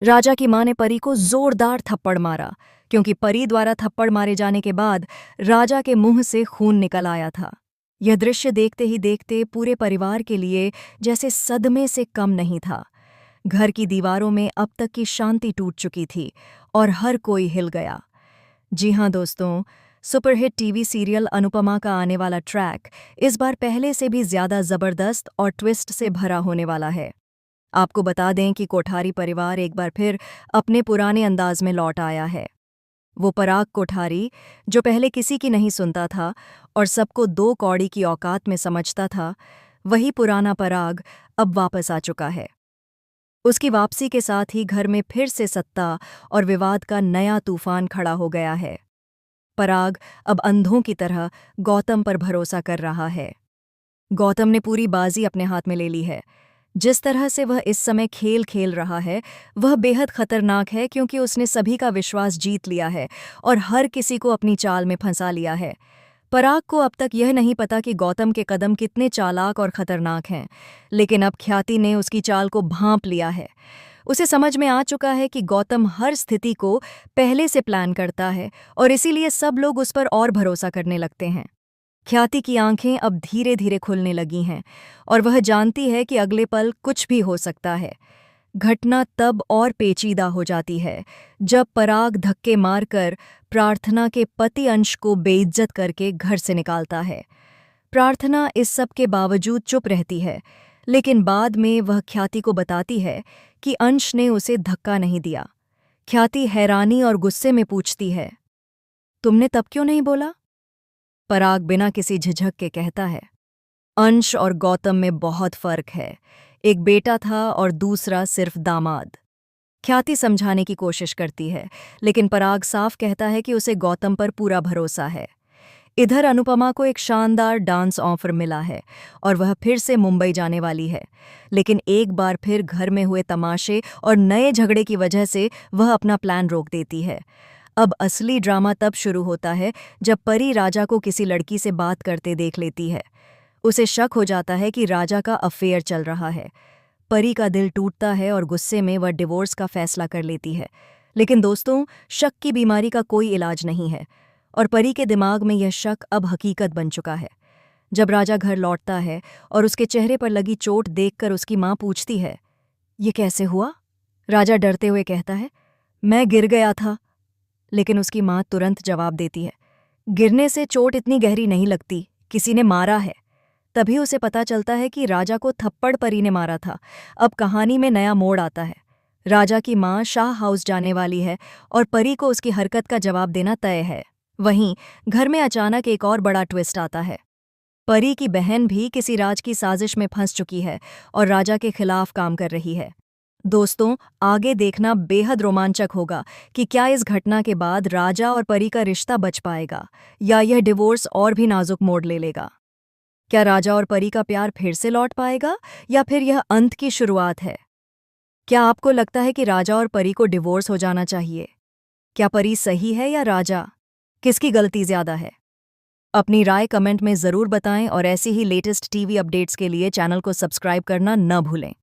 राजा की मां ने परी को जोरदार थप्पड़ मारा, क्योंकि परी द्वारा थप्पड़ मारे जाने के बाद राजा के मुंह से खून निकल आया था। यह दृश्य देखते ही देखते पूरे परिवार के लिए जैसे सदमे से कम नहीं था। घर की दीवारों में अब तक की शांति टूट चुकी थी और हर कोई हिल गया। जी हाँ दोस्तों, सुपरहिट टीवी सीरियल अनुपमा का आने वाला ट्रैक इस बार पहले से भी ज्यादा जबरदस्त और ट्विस्ट से भरा होने वाला है। आपको बता दें कि कोठारी परिवार एक बार फिर अपने पुराने अंदाज में लौट आया है। वो पराग कोठारी, जो पहले किसी की नहीं सुनता था और सबको दो कौड़ी की औकात में समझता था, वही पुराना पराग अब वापस आ चुका है। उसकी वापसी के साथ ही घर में फिर से सत्ता और विवाद का नया तूफान खड़ा हो गया है। पराग अब अंधों की तरह गौतम पर भरोसा कर रहा है। गौतम ने पूरी बाजी अपने हाथ में ले ली है। जिस तरह से वह इस समय खेल खेल रहा है, वह बेहद खतरनाक है, क्योंकि उसने सभी का विश्वास जीत लिया है और हर किसी को अपनी चाल में फंसा लिया है। पराग को अब तक यह नहीं पता कि गौतम के कदम कितने चालाक और खतरनाक हैं, लेकिन अब ख्याति ने उसकी चाल को भांप लिया है। उसे समझ में आ चुका है कि गौतम हर स्थिति को पहले से प्लान करता है और इसीलिए सब लोग उस पर और भरोसा करने लगते हैं। ख्याति की आंखें अब धीरे धीरे खुलने लगी हैं और वह जानती है कि अगले पल कुछ भी हो सकता है। घटना तब और पेचीदा हो जाती है जब पराग धक्के मारकर प्रार्थना के पति अंश को बेइज्जत करके घर से निकालता है। प्रार्थना इस सब के बावजूद चुप रहती है, लेकिन बाद में वह ख्याति को बताती है कि अंश ने उसे धक्का नहीं दिया। ख्याति हैरानी और गुस्से में पूछती है, तुमने तब क्यों नहीं बोला? पराग बिना किसी झिझक के कहता है, अंश और गौतम में बहुत फर्क है। एक बेटा था और दूसरा सिर्फ दामाद। ख्याति समझाने की कोशिश करती है, लेकिन पराग साफ कहता है कि उसे गौतम पर पूरा भरोसा है। इधर अनुपमा को एक शानदार डांस ऑफर मिला है और वह फिर से मुंबई जाने वाली है, लेकिन एक बार फिर घर में हुए तमाशे और नए झगड़े की वजह से वह अपना प्लान रोक देती है। अब असली ड्रामा तब शुरू होता है जब परी राजा को किसी लड़की से बात करते देख लेती है। उसे शक हो जाता है कि राजा का अफेयर चल रहा है। परी का दिल टूटता है और गुस्से में वह डिवोर्स का फैसला कर लेती है। लेकिन दोस्तों, शक की बीमारी का कोई इलाज नहीं है और परी के दिमाग में यह शक अब हकीकत बन चुका है। जब राजा घर लौटता है और उसके चेहरे पर लगी चोट देखकर उसकी माँ पूछती है, ये कैसे हुआ? राजा डरते हुए कहता है, मैं गिर गया था। लेकिन उसकी माँ तुरंत जवाब देती है, गिरने से चोट इतनी गहरी नहीं लगती, किसी ने मारा है। तभी उसे पता चलता है कि राजा को थप्पड़ परी ने मारा था। अब कहानी में नया मोड़ आता है। राजा की माँ शाह हाउस जाने वाली है और परी को उसकी हरकत का जवाब देना तय है। वहीं घर में अचानक एक और बड़ा ट्विस्ट आता है। परी की बहन भी किसी राज की साजिश में फंस चुकी है और राजा के खिलाफ काम कर रही है। दोस्तों, आगे देखना बेहद रोमांचक होगा कि क्या इस घटना के बाद राजा और परी का रिश्ता बच पाएगा या यह डिवोर्स और भी नाजुक मोड़ ले लेगा। क्या राजा और परी का प्यार फिर से लौट पाएगा या फिर यह अंत की शुरुआत है? क्या आपको लगता है कि राजा और परी को डिवोर्स हो जाना चाहिए? क्या परी सही है या राजा? किसकी गलती ज्यादा है? अपनी राय कमेंट में जरूर बताएं और ऐसी ही लेटेस्ट टीवी अपडेट्स के लिए चैनल को सब्सक्राइब करना न भूलें।